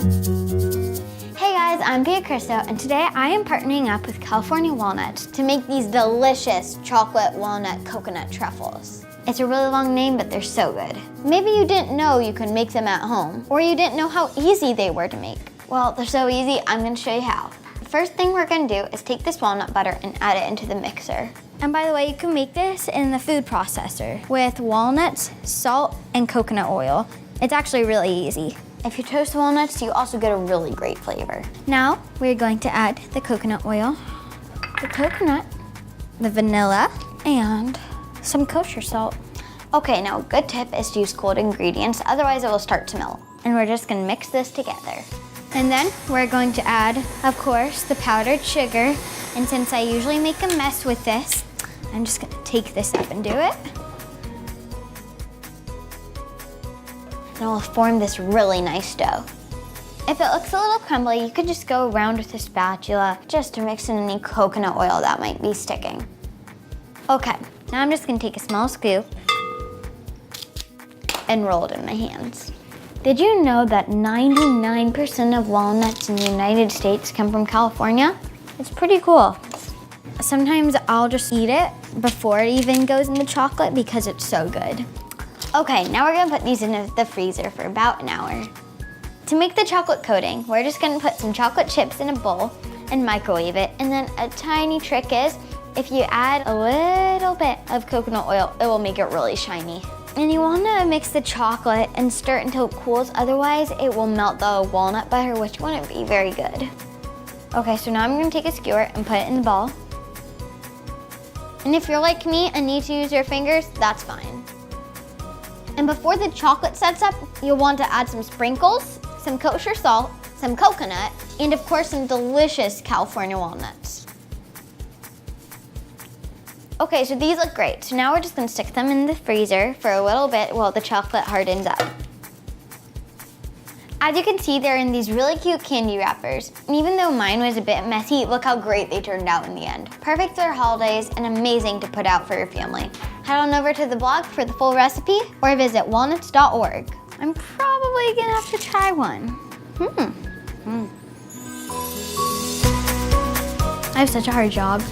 Hey guys, I'm Pia Cristo, and today I am partnering up with California Walnuts to make these delicious chocolate walnut coconut truffles. It's a really long name, but they're so good. Maybe you didn't know you could make them at home, or you didn't know how easy they were to make. Well, they're so easy, I'm gonna show you how. The first thing we're gonna do is take this walnut butter and add it into the mixer. And by the way, you can make this in the food processor with walnuts, salt, and coconut oil. It's actually really easy. If you toast walnuts, you also get a really great flavor. Now, we're going to add the coconut oil, the coconut, the vanilla, and some kosher salt. Okay, now a good tip is to use cold ingredients, otherwise it will start to melt. And we're just gonna mix this together. And then we're going to add, of course, the powdered sugar. And since I usually make a mess with this, I'm just gonna take this up and do it. And it will form this really nice dough. If it looks a little crumbly, you could just go around with a spatula just to mix in any coconut oil that might be sticking. Okay, now I'm just gonna take a small scoop and roll it in my hands. Did you know that 99% of walnuts in the United States come from California? It's pretty cool. Sometimes I'll just eat it before it even goes in the chocolate because it's so good. Okay, now we're gonna put these in the freezer for about an hour. To make the chocolate coating, we're just gonna put some chocolate chips in a bowl and microwave it. And then a tiny trick is, if you add a little bit of coconut oil, it will make it really shiny. And you wanna mix the chocolate and stir it until it cools, otherwise it will melt the walnut butter, which wouldn't be very good. Okay, so now I'm gonna take a skewer and put it in the bowl. And if you're like me and need to use your fingers, that's fine. And before the chocolate sets up, you'll want to add some sprinkles, some kosher salt, some coconut, and of course some delicious California walnuts. Okay, so these look great. So now we're just gonna stick them in the freezer for a little bit while the chocolate hardens up. As you can see, they're in these really cute candy wrappers. And even though mine was a bit messy, look how great they turned out in the end. Perfect for holidays and amazing to put out for your family. Head on over to the blog for the full recipe or visit walnuts.org. I'm probably gonna have to try one. I have such a hard job.